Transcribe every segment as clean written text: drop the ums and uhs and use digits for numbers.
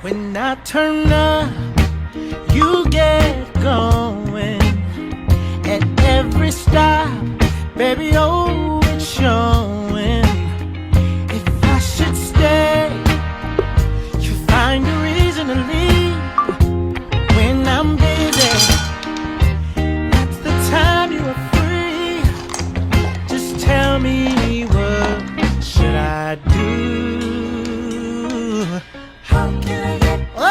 When I turn up, you get going. At every stop, baby, oh, it's showing. If I should stay, you find a reason to leave. When I'm busy, that's the time you are free. Just tell me, what should I do? How can I get through? Oh,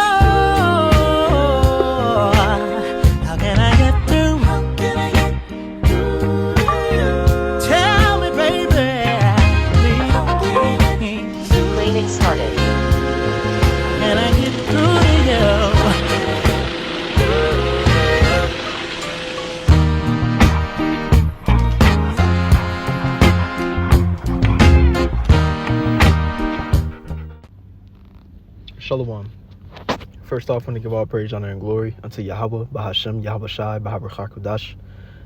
how can I get through? How can I get through? Tell me, baby, please. Playing started. Can I get through to you? Shalom. First off, I want to give all praise, honor, and glory unto Yahweh, Bahashem, Yahweh Shai, Bahabar Hakudash.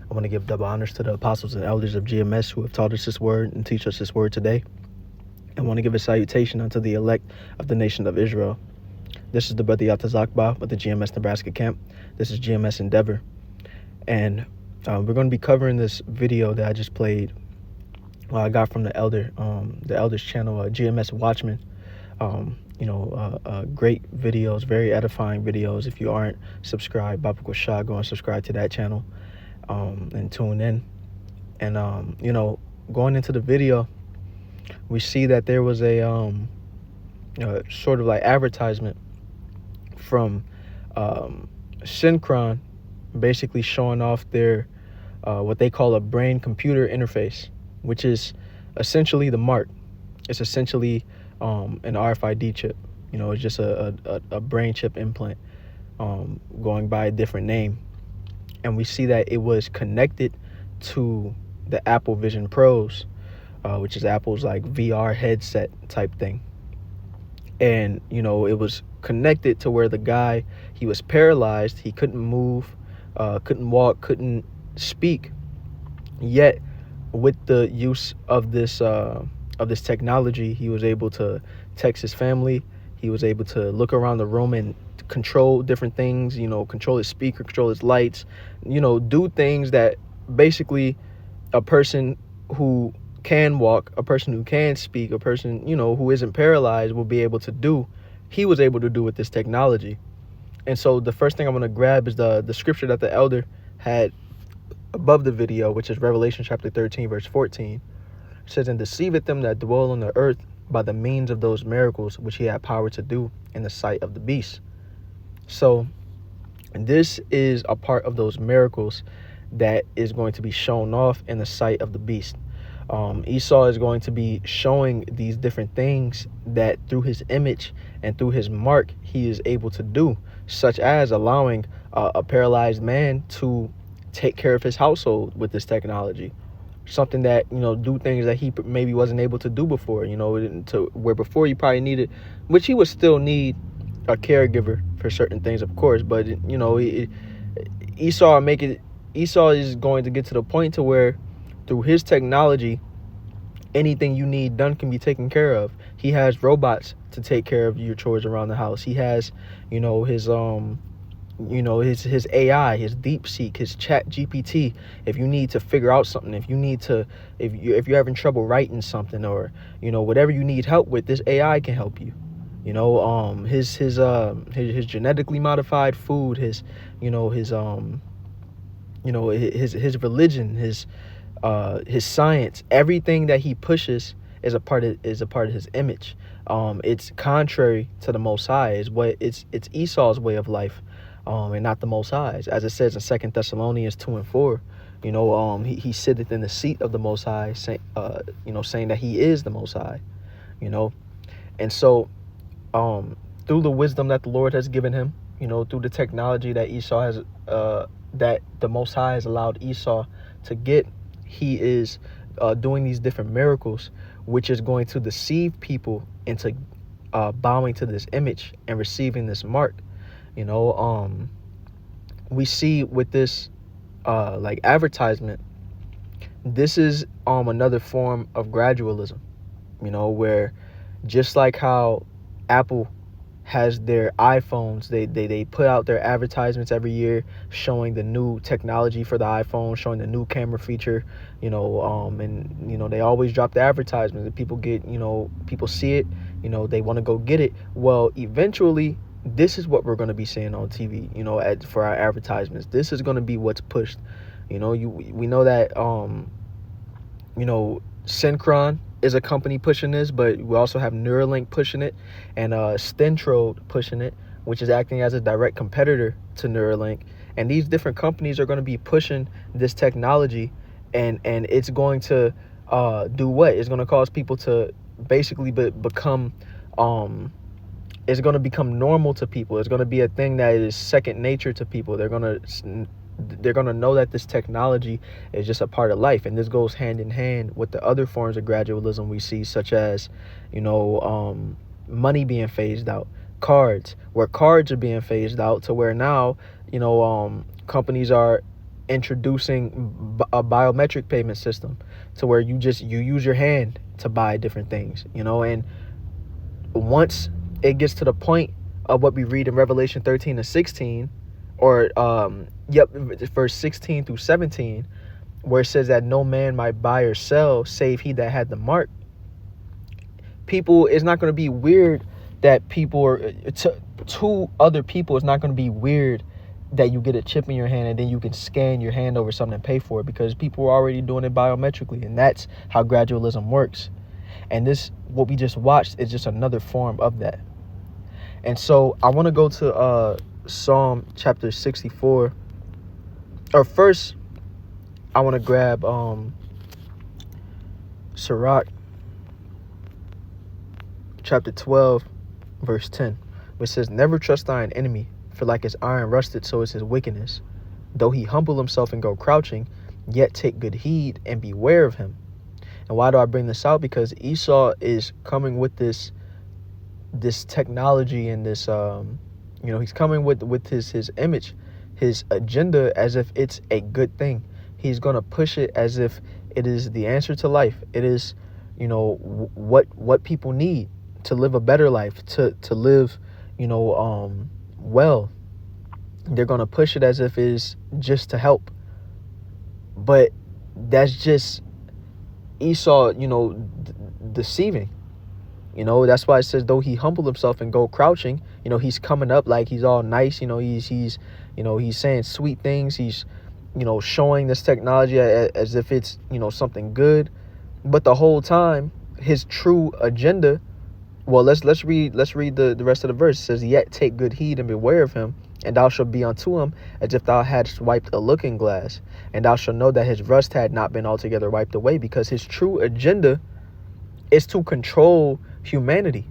I want to give double honors to the apostles and elders of GMS who have taught us this word and teach us this word today. I want to give a salutation unto the elect of the nation of Israel. This is the brother Yatazakba with the GMS Nebraska camp. This is GMS Endeavor. And we're going to be covering this video that I just played. I got from the elder's channel, GMS Watchman. Great videos, very edifying videos. If you aren't subscribed, Baba Shah, go and subscribe to that channel and tune in. And going into the video, we see that there was a sort of like advertisement from Synchron, basically showing off their what they call a brain computer interface, which is essentially the mark. It's essentially an RFID chip. It's just a brain chip implant going by a different name. And we see that it was connected to the Apple Vision Pros, which is Apple's like VR headset type thing. And, it was connected to where the guy, he was paralyzed. He couldn't move, couldn't walk, couldn't speak. Yet with the use of this technology, he was able to text his family. He was able to look around the room and control different things, control his speaker, control his lights, do things that basically a person who can walk, a person who can speak, a person, who isn't paralyzed will be able to do. He was able to do with this technology. And so the first thing I'm going to grab is the scripture that the elder had above the video, which is Revelation chapter 13, verse 14. It says, "And deceiveth them that dwell on the earth by the means of those miracles which he had power to do in the sight of the beast." So this is a part of those miracles that is going to be shown off in the sight of the beast. Esau is going to be showing these different things that through his image and through his mark he is able to do, such as allowing a paralyzed man to take care of his household with this technology. Something that, do things that he maybe wasn't able to do before, to where before you probably needed, which he would still need a caregiver for certain things, of course. But, Esau is going to get to the point to where through his technology, anything you need done can be taken care of. He has robots to take care of your chores around the house. He has, his AI, his DeepSeek, his Chat GPT. If you need to figure out something, if you're having trouble writing something, or whatever you need help with, this AI can help you. His genetically modified food, his religion, his science, everything that he pushes is a part of his image. It's contrary to the Most High. It's Esau's way of life. And not the Most High's. As it says in 2 Thessalonians 2 and 4, He sitteth in the seat of the Most High, saying that he is the Most High, and so through the wisdom that the Lord has given him, through the technology that that the Most High has allowed Esau to get, he is doing these different miracles, which is going to deceive people into bowing to this image and receiving this mark. We see with this like advertisement, this is another form of gradualism, where just like how Apple has their iPhones, they put out their advertisements every year showing the new technology for the iPhone, showing the new camera feature, and they always drop the advertisements and people get, people see it, they want to go get it. Well, eventually this is what we're going to be seeing on TV, for our advertisements. This is going to be what's pushed. We know that Synchron is a company pushing this, but we also have Neuralink pushing it, and Stentrode pushing it, which is acting as a direct competitor to Neuralink. And these different companies are going to be pushing this technology, and it's going to do what? It's going to cause people to basically become it's going to become normal to people. It's going to be a thing that is second nature to people. They're going to know that this technology is just a part of life, and this goes hand in hand with the other forms of gradualism we see, such as money being phased out, cards are being phased out, to where now companies are introducing a biometric payment system, to where you use your hand to buy different things, and once it gets to the point of what we read in Revelation 13 and 16, or verse 16 through 17, where it says that no man might buy or sell save he that had the mark. People, it's not going to be weird that people are to other people. It's not going to be weird that you get a chip in your hand and then you can scan your hand over something and pay for it, because people are already doing it biometrically, and that's how gradualism works. And this, what we just watched, is just another form of that. And so I want to go to Psalm chapter 64. Or first, I want to grab Sirach chapter 12, verse 10, which says, "Never trust thine enemy, for like as iron rusted, so is his wickedness. Though he humble himself and go crouching, yet take good heed and beware of him." And why do I bring this out? Because Esau is coming with this technology and this he's coming with his image, his agenda, as if it's a good thing. He's going to push it as if it is the answer to life. It is what people need to live a better life, to live well. They're going to push it as if it is just to help, but that's just Esau deceiving. That's why it says, though he humbled himself and go crouching, he's coming up like he's all nice, he's saying sweet things, he's showing this technology as if it's something good, but the whole time his true agenda, well, let's read the rest of the verse. It says, "Yet take good heed and beware of him, and thou shalt be unto him as if thou hadst wiped a looking glass, and thou shalt know that his rust had not been altogether wiped away," because his true agenda is to control humanity.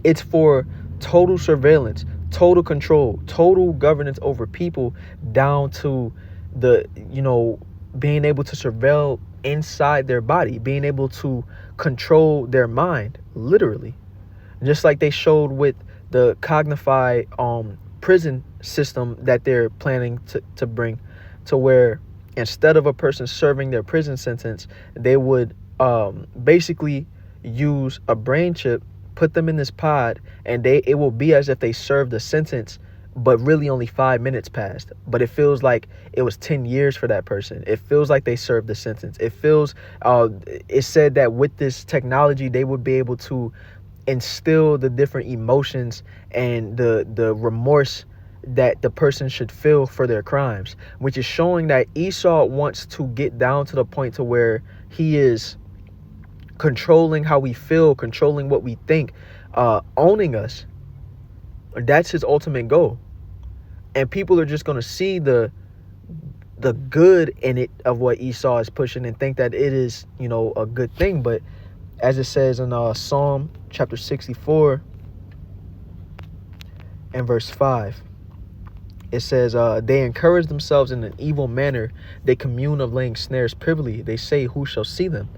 It's for total surveillance, total control, total governance over people, down to the being able to surveil inside their body, being able to control their mind, literally, just like they showed with the Cognify prison system that they're planning to bring, to where instead of a person serving their prison sentence, they would basically use a brain chip, put them in this pod, and it will be as if they served a sentence, but really only 5 minutes passed. But it feels like it was 10 years for that person. It feels like they served the sentence. It feels, it said that with this technology, they would be able to instill the different emotions and the remorse that the person should feel for their crimes, which is showing that Esau wants to get down to the point to where he is controlling how we feel, controlling what we think, owning us. That's his ultimate goal. And people are just going to see the good in it of what Esau is pushing and think that it is, you know, a good thing. But as it says in Psalm chapter 64 and verse 5, it says, they encourage themselves in an evil manner. They commune of laying snares privily. They say, who shall see them?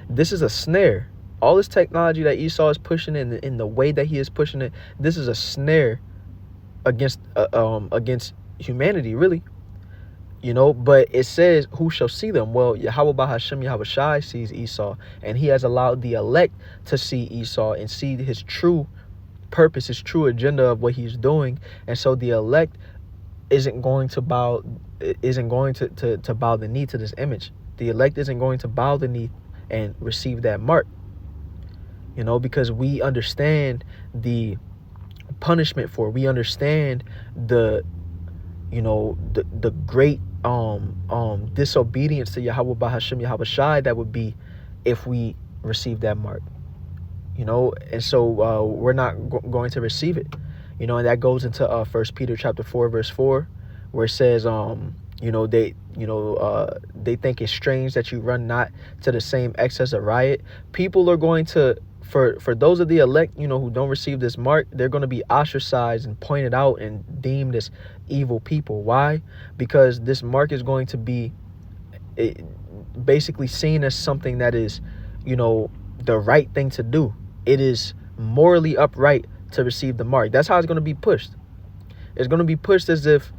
This is a snare. All this technology that Esau is pushing in the way that he is pushing it, this is a snare against humanity, really. You know, but it says, who shall see them? Well, Yahweh Bahashem Yahweh Shai sees Esau, and he has allowed the elect to see Esau and see his true purpose, his true agenda of what he's doing. And so the elect isn't going to bow the knee to this image. The elect isn't going to bow the knee and receive that mark, you know, because we understand the punishment for it. We understand the, you know, the great disobedience to Yahweh Bahashem Yahweh Shai that would be if we receive that mark, you know. And so we're not going to receive it, you know. And that goes into 1 Peter chapter 4 verse 4, where it says you know, they think it's strange that you run not to the same excess of riot. People are going to, for those of the elect, you know, who don't receive this mark, they're going to be ostracized and pointed out and deemed as evil people. Why? Because this mark is going to be basically seen as something that is, you know, the right thing to do. It is morally upright to receive the mark. That's how it's going to be pushed. It's going to be pushed as if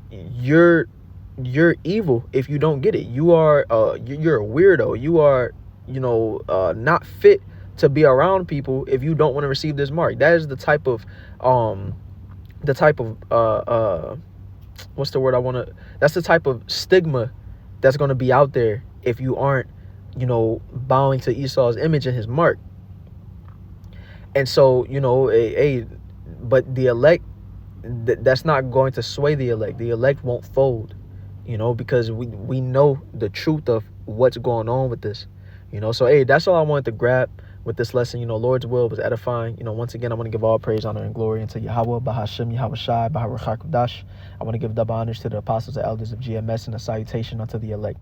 you're evil if you don't get it. You are you're a weirdo. You are, you know, not fit to be around people if you don't want to receive this mark. That is the type of what's the word that's the type of stigma that's going to be out there if you aren't, you know, bowing to Esau's image and his mark. And so, you know, but the elect, that's not going to sway the elect. The elect won't fold, you know, because we know the truth of what's going on with this, you know. So, hey, that's all I wanted to grab with this lesson. You know, Lord's will was edifying. You know, once again, I want to give all praise, honor, and glory unto Yahweh, Bahashem, Yahweh Shai, Baharuch HaKodash. I want to give double honors to the apostles and elders of GMS and a salutation unto the elect.